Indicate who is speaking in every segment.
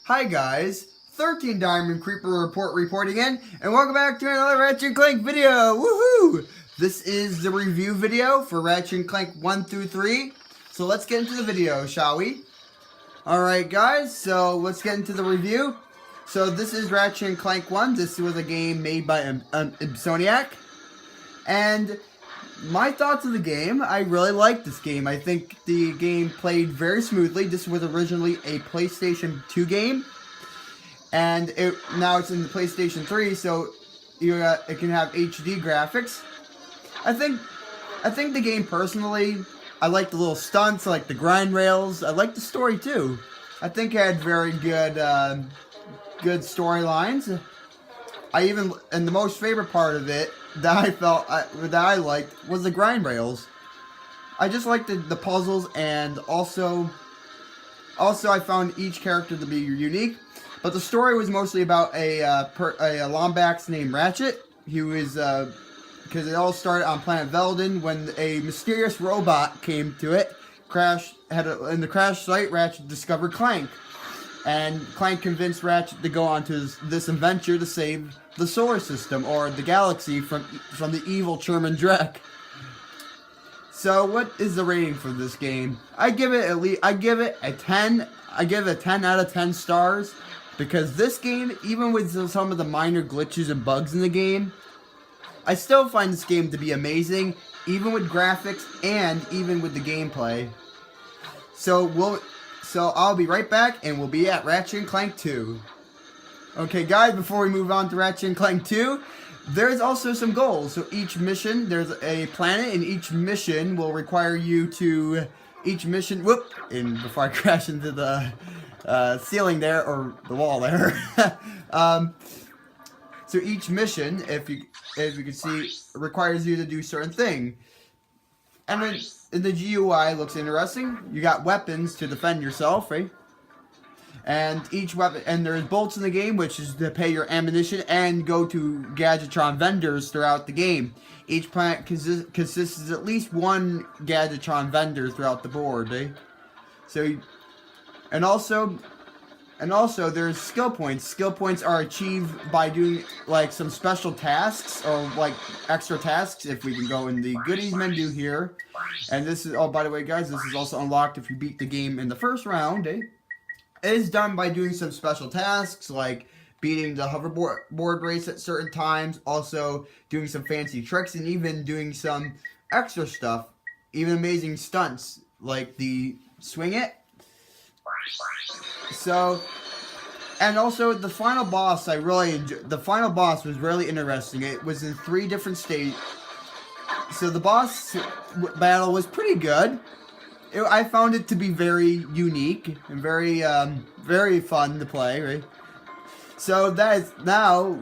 Speaker 1: Hi guys, 13 Diamond Creeper Report reporting in, and welcome back to another Ratchet and Clank video! Woohoo! This is the review video for Ratchet and Clank 1 through 3, so let's get into the video, shall we? Alright guys, so let's get into the review. So this is Ratchet and Clank 1, this was a game made by Insomniac, and my thoughts of the game, I really liked this game. I think the game played very smoothly. This was originally a PlayStation 2 game, and now it's in the PlayStation 3, so it can have HD graphics. I think the game personally, I like the little stunts, I like the grind rails, I like the story too. I think it had very good good storylines. And the most favorite part of it that I liked was the grind rails. I just liked the puzzles, and also I found each character to be unique. But the story was mostly about a Lombax named Ratchet. He was because it all started on planet Veldin when a mysterious robot came to it. In the crash site, Ratchet discovered Clank. And Clank convinced Ratchet to go on to this adventure to save the solar system, or the galaxy, from the evil Sherman Drek. So what is the rating for this game? I give it a 10. I give it a 10 out of 10 stars, because this game, even with some of the minor glitches and bugs in the game, I still find this game to be amazing, even with graphics and even with the gameplay. So I'll be right back, and we'll be at Ratchet and Clank 2. Okay guys, before we move on to Ratchet and Clank 2, there's also some goals. So each mission, there's a planet, and each mission will require you to... and before I crash into the ceiling there, or the wall there. So each mission, if you can see, requires you to do certain thing. And then the GUI looks interesting. You got weapons to defend yourself, right? And each weapon, and there's bolts in the game, which is to pay your ammunition and go to Gadgetron vendors throughout the game. Each planet consists of at least one Gadgetron vendor throughout the board, eh? So, and also there's skill points. Skill points are achieved by doing like some special tasks, or like extra tasks. If we can go in the goodies menu here, and this is, oh, by the way guys, this is also unlocked if you beat the game in the first round, eh? It is done by doing some special tasks, like beating the hoverboard race at certain times, also doing some fancy tricks, and even doing some extra stuff, even amazing stunts, like the swing it. So, and also the final boss, I really enjoyed. The final boss was really interesting. It was in 3 different stages. So the boss battle was pretty good. I found it to be very unique and very, very fun to play, right? So that is now,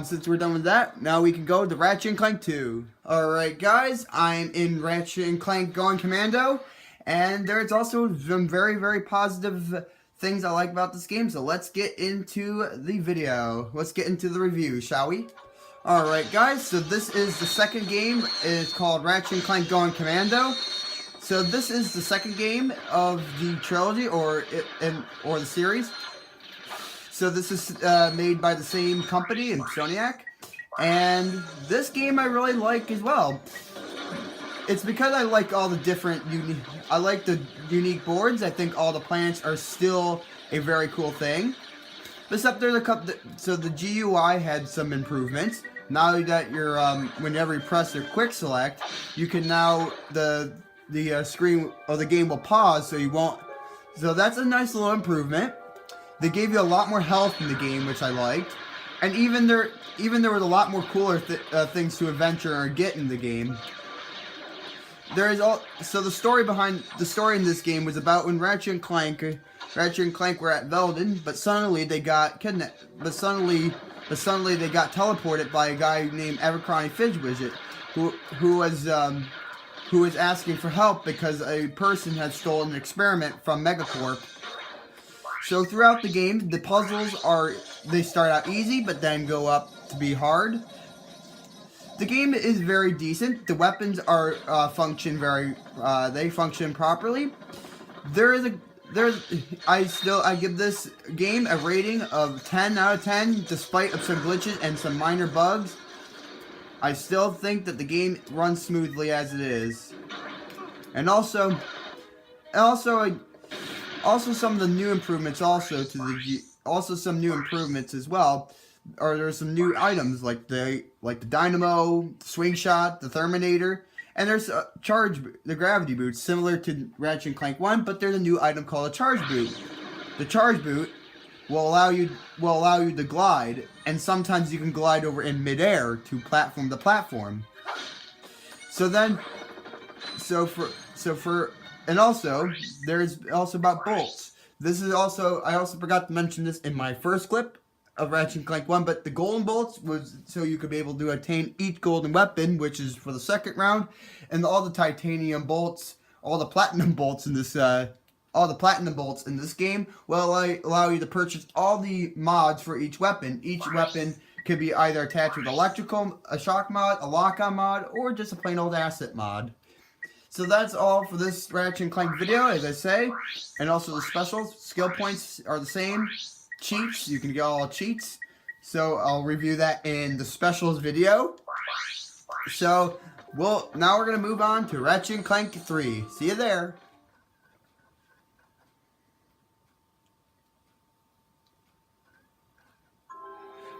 Speaker 1: since we're done with that, now we can go to Ratchet and Clank 2. Alright guys, I'm in Ratchet and Clank Going Commando, and there's also some very, very positive things I like about this game, so let's get into the video. Let's get into the review, shall we? Alright guys, so this is the second game. It's called Ratchet and Clank Going Commando. So this is the second game of the trilogy, or the series. So this is made by the same company, Insomniac, and this game I really like as well. It's because I like all the different I like the unique boards. I think all the planets are still a very cool thing. Except there's a couple. So the GUI had some improvements. Now that you're whenever you press your quick select, you can now the screen or the game will pause, so you won't. So that's a nice little improvement. They gave you a lot more health in the game, which I liked, and even there was a lot more cooler things to adventure or get in the game. So the story in this game was about when Ratchet and Clank were at Veldin, but suddenly they got kidnapped. But suddenly they got teleported by a guy named Abercrombie Fidgewidget, who was asking for help because a person had stolen an experiment from Megacorp. So throughout the game, the puzzles they start out easy, but then go up to be hard. The game is very decent. The weapons function properly. I give this game a rating of 10 out of 10, despite of some glitches and some minor bugs. I still think that the game runs smoothly as it is. And also some of the new improvements some new improvements as well. Or there's some new items like the dynamo, the swing shot, the Terminator, and there's the gravity boots similar to Ratchet and Clank 1, but there's a new item called a charge boot. The charge boot will allow you to glide, and sometimes you can glide over in midair to platform to platform. And also, there's also about bolts. I also forgot to mention this in my first clip of Ratchet and Clank 1, but the golden bolts was so you could be able to attain each golden weapon, which is for the second round, and all the titanium bolts, all the platinum bolts in this game will allow you to purchase all the mods for each weapon. Each weapon could be either attached with electrical, a shock mod, a lock-on mod, or just a plain old asset mod. So that's all for this Ratchet and Clank video, as I say. And also the specials. Skill points are the same. Cheats, you can get all cheats. So I'll review that in the specials video. So, now we're going to move on to Ratchet and Clank 3. See you there.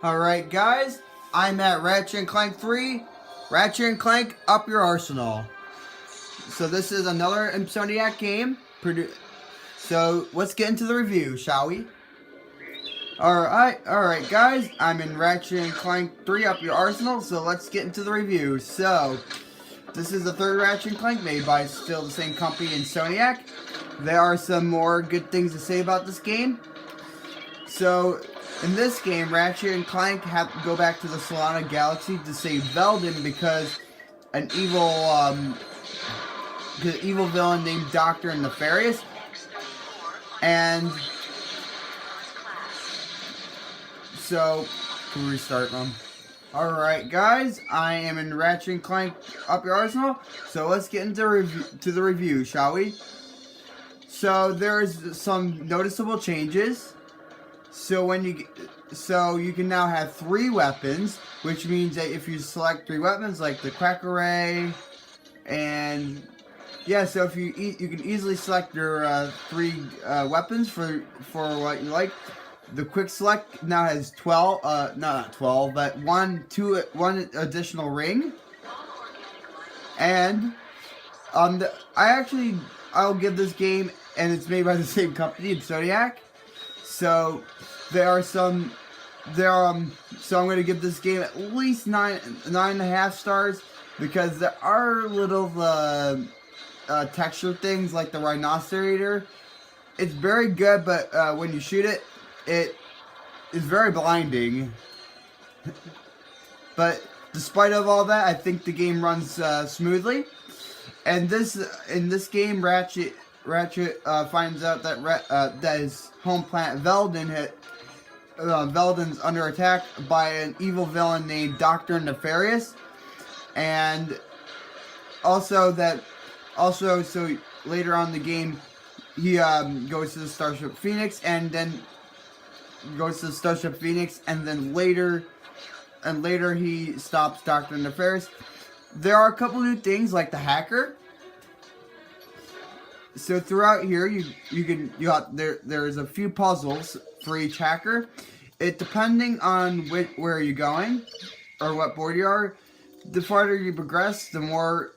Speaker 1: Alright guys, I'm at Ratchet and Clank 3. Ratchet and Clank, up your arsenal. So this is another Insomniac game. So let's get into the review, shall we? Alright guys, I'm in Ratchet and Clank 3, up your arsenal, so let's get into the review. So, this is the third Ratchet and Clank made by still the same company, Insomniac. There are some more good things to say about this game. So, in this game, Ratchet and Clank have to go back to the Solana Galaxy to save Veldin because an evil villain named Dr. Nefarious, and so can we restart them? Alright guys, I am in Ratchet and Clank Up Your Arsenal, so let's get into the review, shall we? So there's some noticeable changes. So you can now have 3 weapons, which means that if you select 3 weapons like the Crack Array, and yeah, so if you can easily select your 3 weapons for what you like. The quick select now has 12, not 12, but one additional ring. And I'll give this game, and it's made by the same company, Insomniac. So so I'm going to give this game at least 9.5 stars, because there are little texture things like the Rhinocerator. It's very good, but when you shoot it, it is very blinding. But despite of all that, I think the game runs smoothly. And in this game, Ratchet finds out that his home planet Veldin's under attack by an evil villain named Dr. Nefarious, and so later on in the game, he goes to the Starship Phoenix, and then later he stops Dr. Nefarious. There are a couple new things like the hacker. So throughout here, there's a few puzzles for each hacker. It depending on where you're going or what board you are. The farther you progress, the more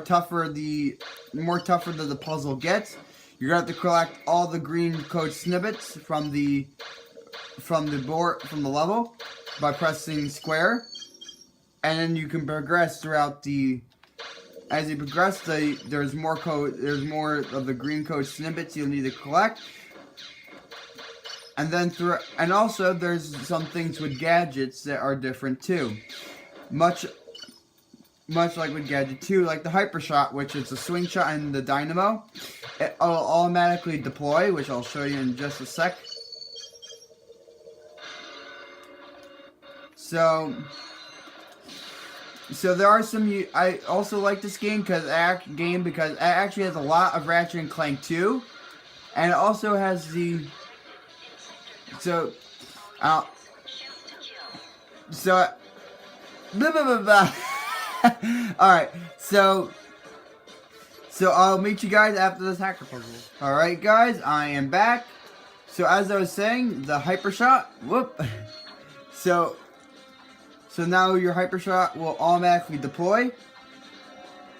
Speaker 1: tougher the puzzle gets. You're gonna have to collect all the green code snippets from the level by pressing square, and then you can progress throughout the. As you progress, there's more of the green code snippets you'll need to collect, and also there's some things with gadgets that are different too, much like with Gadget 2, like the Hyper Shot, which is the swing shot, and the dynamo. It'll automatically deploy, which I'll show you in just a sec. So there are some. I also like this game because it actually has a lot of Ratchet and Clank 2. And it also has the so blah, blah, blah, blah. Alright, so I'll meet you guys after this hacker puzzle. Alright guys, I am back. So as I was saying, the hyper shot, whoop. So now your hyper shot will automatically deploy.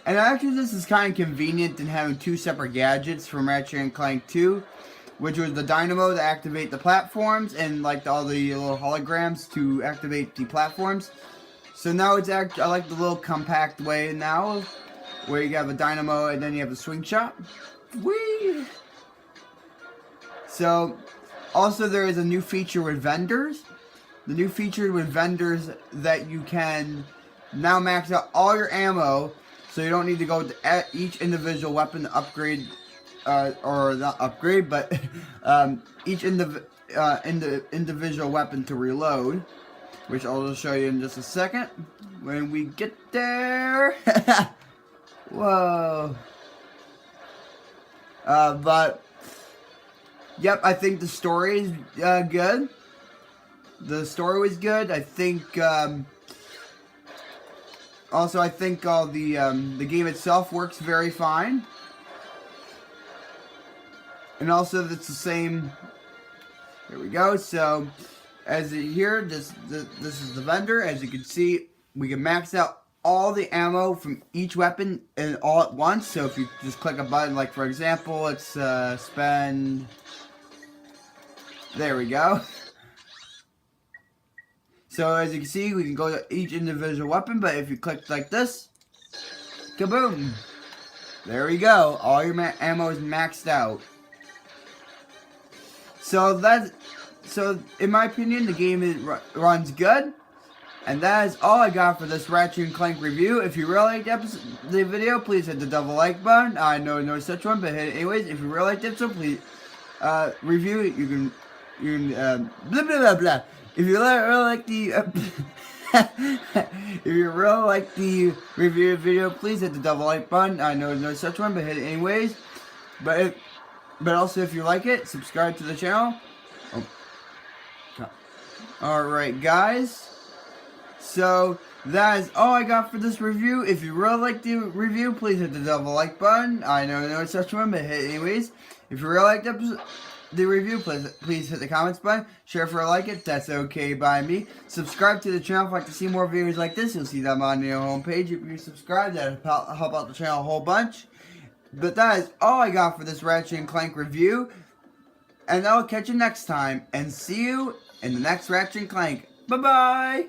Speaker 1: And actually this is kind of convenient in having two separate gadgets from Ratchet and Clank 2. Which was the dynamo to activate the platforms and like all the little holograms to activate the platforms. So now it's I like the little compact way now, where you have a dynamo and then you have a swing shot. Whee! So also there is a new feature with vendors. The new feature with vendors that you can now max out all your ammo, so you don't need to go to each individual weapon to upgrade. Or not upgrade, but each individual weapon to reload, which I'll just show you in just a second when we get there. Whoa. But yep, I think the story is good. The story was good. I think also I think all the game itself works very fine. And also, it's the same. Here we go. So, as here, this is the vendor. As you can see, we can max out all the ammo from each weapon and all at once. So, if you just click a button, like for example, let's spend. There we go. So, as you can see, we can go to each individual weapon. But if you click like this, kaboom! There we go. All your ammo is maxed out. So in my opinion, the game runs good, and that is all I got for this Ratchet and Clank review. If you really liked the video, please hit the double like button. I know no such one, but hit it anyways. If you really liked it, so please review it. You can blah blah blah blah. If you really like the if you really like the review video, please hit the double like button. I know no such one, but hit it anyways. But also, if you like it, subscribe to the channel. Alright, guys. So, that is all I got for this review. If you really like the review, please hit the double like button. I know no such one, but hit it anyways. If you really like the review, please hit the comments button. Share if you like it. That's okay by me. Subscribe to the channel if you'd like to see more videos like this. You'll see them on your homepage. If you subscribe, that'll help out the channel a whole bunch. But that is all I got for this Ratchet and Clank review. And I'll catch you next time. And see you in the next Ratchet and Clank. Bye-bye!